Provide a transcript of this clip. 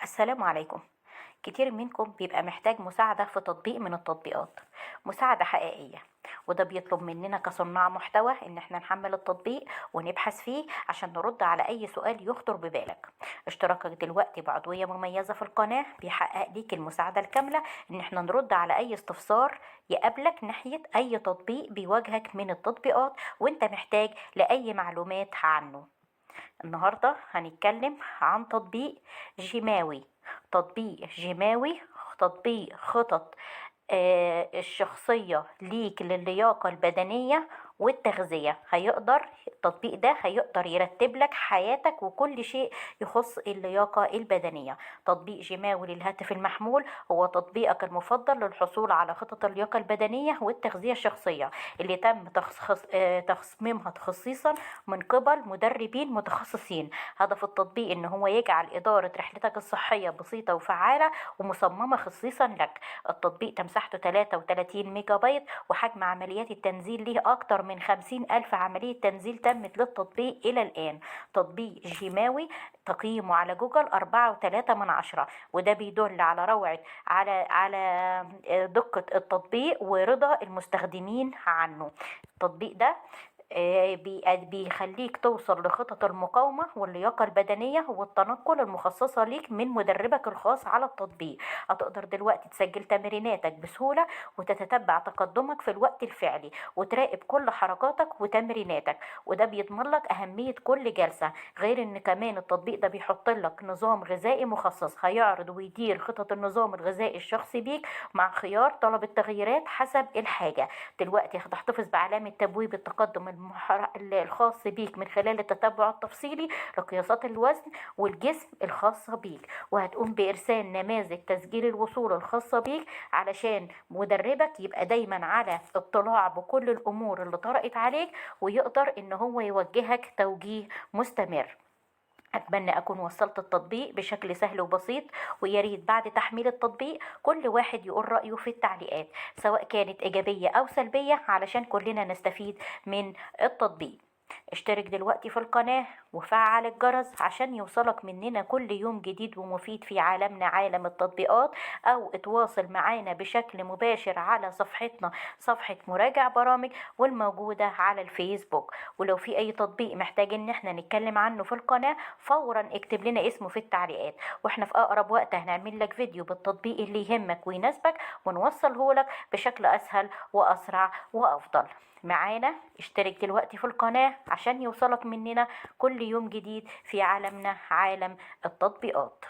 السلام عليكم. كتير منكم بيبقى محتاج مساعدة في تطبيق من التطبيقات، مساعدة حقيقية، وده بيطلب مننا كصناع محتوى ان احنا نحمل التطبيق ونبحث فيه عشان نرد على اي سؤال يخطر ببالك. اشتراكك دلوقتي بعضوية مميزة في القناة بيحقق ليك المساعدة الكاملة ان احنا نرد على اي استفسار يقابلك ناحية اي تطبيق بيواجهك من التطبيقات وانت محتاج لأي معلومات عنه. النهاردة هنتكلم عن تطبيق جيماوي. تطبيق جيماوي تطبيق خطط الشخصية ليك للياقة البدنية والتغذية. التطبيق ده هيقدر يرتب لك حياتك وكل شيء يخص اللياقة البدنية. تطبيق جيماوي للهاتف المحمول هو تطبيقك المفضل للحصول على خطط اللياقة البدنية والتغذية الشخصية اللي تم تصميمها خصيصا من قبل مدربين متخصصين. هدف التطبيق ان هو يجعل إدارة رحلتك الصحية بسيطة وفعالة ومصممة خصيصا لك. التطبيق مساحته 33 ميجا بايت، وحجم عمليات التنزيل ليه أكتر من 50,000 عملية تنزيل تمت للتطبيق إلى الآن. تطبيق جيماوي تقييمه على جوجل 4.3، وده بيدل على روعة دقة التطبيق ورضا المستخدمين عنه. التطبيق ده بيخليك توصل لخطط المقاومة واللياقة البدنية والتنقل المخصصة ليك من مدربك الخاص على التطبيق. هتقدر دلوقتي تسجل تمريناتك بسهولة وتتتبع تقدمك في الوقت الفعلي وتراقب كل حركاتك وتمريناتك، وده بيضمن لك أهمية كل جلسة. غير ان كمان التطبيق ده بيحط لك نظام غذائي مخصص هيعرض ويدير خطط النظام الغذائي الشخصي بيك مع خيار طلب التغييرات حسب الحاجة. دلوقتي هتحتفظ بعلامة تبويب التقدم الخاص بيك من خلال التتبع التفصيلي لقياسات الوزن والجسم الخاصة بيك، وهتقوم بإرسال نماذج تسجيل الوصول الخاصة بيك علشان مدربك يبقى دايما على اطلاع بكل الأمور اللي طرقت عليك ويقدر إن هو يوجهك توجيه مستمر. أتمنى أكون وصلت التطبيق بشكل سهل وبسيط، وياريت بعد تحميل التطبيق كل واحد يقول رأيه في التعليقات سواء كانت إيجابية أو سلبية علشان كلنا نستفيد من التطبيق. اشترك دلوقتي في القناة وفعل الجرس عشان يوصلك مننا كل يوم جديد ومفيد في عالمنا عالم التطبيقات، او اتواصل معانا بشكل مباشر على صفحتنا صفحة مراجع برامج والموجودة على الفيسبوك. ولو في اي تطبيق محتاج ان احنا نتكلم عنه في القناة فورا اكتب لنا اسمه في التعليقات، واحنا في اقرب وقت هنعمل لك فيديو بالتطبيق اللي يهمك ويناسبك ونوصله لك بشكل اسهل واسرع وافضل. معانا اشترك دلوقتي في القناة عشان يوصلك مننا كل يوم جديد في عالمنا عالم التطبيقات.